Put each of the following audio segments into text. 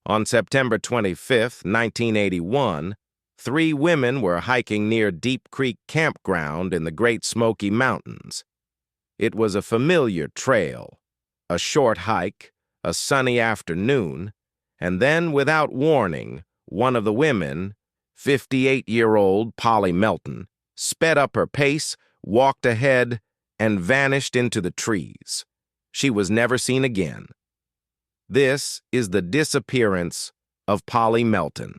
On September 25, 1981, three women were hiking near Deep Creek Campground in the Great Smoky Mountains. It was a familiar trail, a short hike, a sunny afternoon, and then, without warning, one of the women, 58-year-old Polly Melton, sped up her pace, walked ahead, and vanished into the trees. She was never seen again. This is the disappearance of Polly Melton.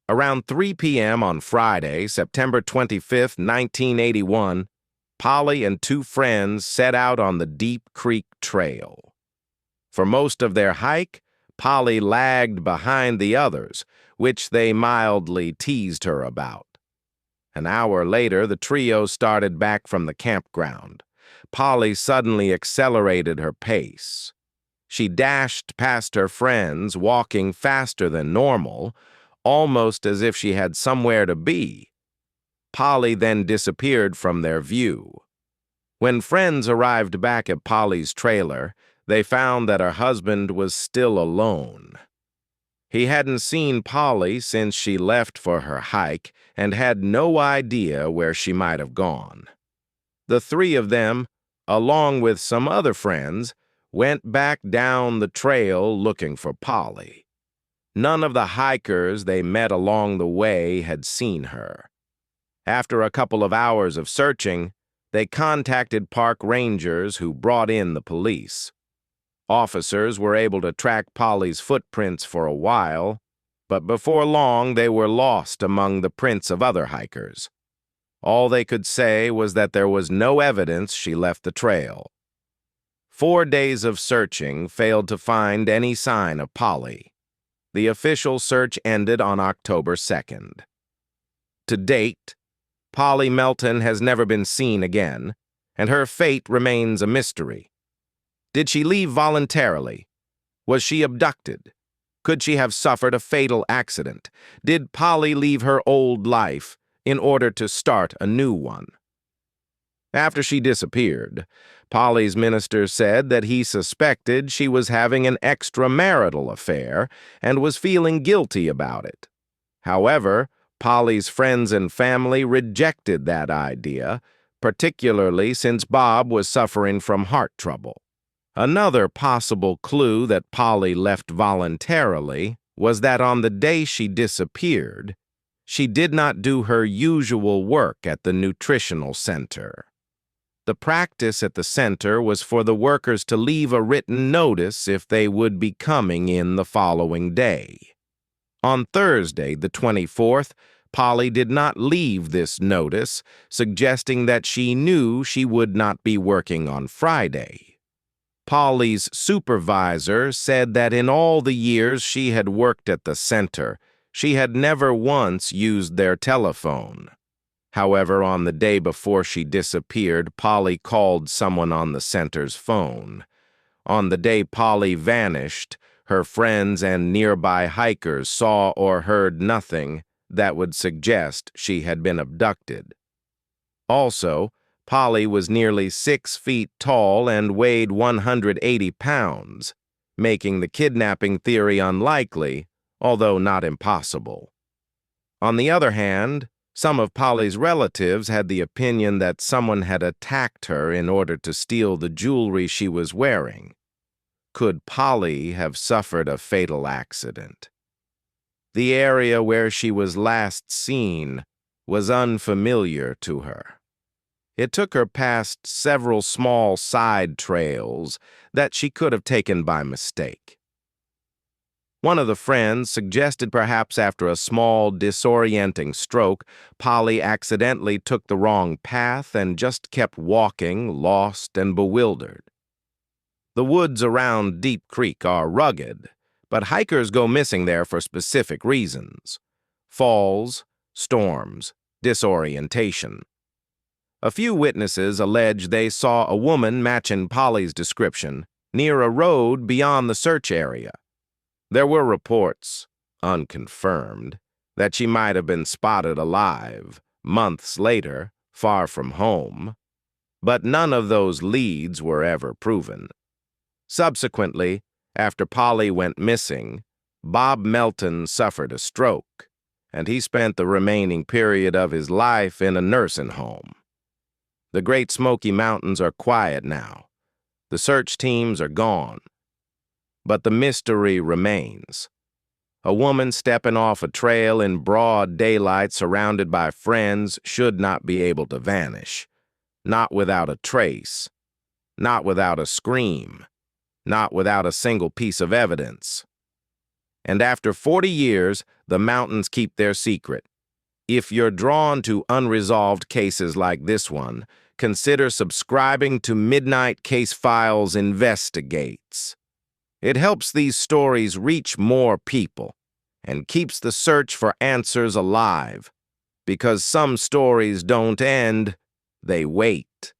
Around 3 p.m. on Friday, September 25, 1981, Polly and two friends set out on the Deep Creek Trail. For most of their hike, Polly lagged behind the others, which they mildly teased her about. An hour later, the trio started back from the campground. Polly suddenly accelerated her pace. She dashed past her friends, walking faster than normal, almost as if she had somewhere to be. Polly then disappeared from their view. When friends arrived back at Polly's trailer, they found that her husband was still alone. He hadn't seen Polly since she left for her hike and had no idea where she might have gone. The three of them, along with some other friends, went back down the trail looking for Polly. None of the hikers they met along the way had seen her. After a couple of hours of searching, they contacted park rangers who brought in the police. Officers were able to track Polly's footprints for a while, but before long they were lost among the prints of other hikers. All they could say was that there was no evidence she left the trail. 4 days of searching failed to find any sign of Polly. The official search ended on October 2nd. To date, Polly Melton has never been seen again, and her fate remains a mystery. Did she leave voluntarily? Was she abducted? Could she have suffered a fatal accident? Did Polly leave her old life in order to start a new one? After she disappeared, Polly's minister said that he suspected she was having an extramarital affair and was feeling guilty about it. However, Polly's friends and family rejected that idea, particularly since Bob was suffering from heart trouble. Another possible clue that Polly left voluntarily was that on the day she disappeared, she did not do her usual work at the nutritional center. The practice at the center was for the workers to leave a written notice if they would be coming in the following day. On Thursday, the 24th, Polly did not leave this notice, suggesting that she knew she would not be working on Friday. Polly's supervisor said that in all the years she had worked at the center, she had never once used their telephone. However, on the day before she disappeared, Polly called someone on the center's phone. On the day Polly vanished, her friends and nearby hikers saw or heard nothing that would suggest she had been abducted. Also, Polly was nearly 6 feet tall and weighed 180 pounds, making the kidnapping theory unlikely, although not impossible. On the other hand, some of Polly's relatives had the opinion that someone had attacked her in order to steal the jewelry she was wearing. Could Polly have suffered a fatal accident? The area where she was last seen was unfamiliar to her. It took her past several small side trails that she could have taken by mistake. One of the friends suggested perhaps after a small, disorienting stroke, Polly accidentally took the wrong path and just kept walking, lost and bewildered. The woods around Deep Creek are rugged, but hikers go missing there for specific reasons: falls, storms, disorientation. A few witnesses allege they saw a woman matching Polly's description near a road beyond the search area. There were reports, unconfirmed, that she might have been spotted alive months later, far from home, but none of those leads were ever proven. Subsequently, after Polly went missing, Bob Melton suffered a stroke, and he spent the remaining period of his life in a nursing home. The Great Smoky Mountains are quiet now. The search teams are gone. But the mystery remains. A woman stepping off a trail in broad daylight surrounded by friends should not be able to vanish. Not without a trace. Not without a scream. Not without a single piece of evidence. And after 40 years, the mountains keep their secret. If you're drawn to unresolved cases like this one, consider subscribing to Midnight Case Files Investigates. It helps these stories reach more people and keeps the search for answers alive, because some stories don't end, they wait.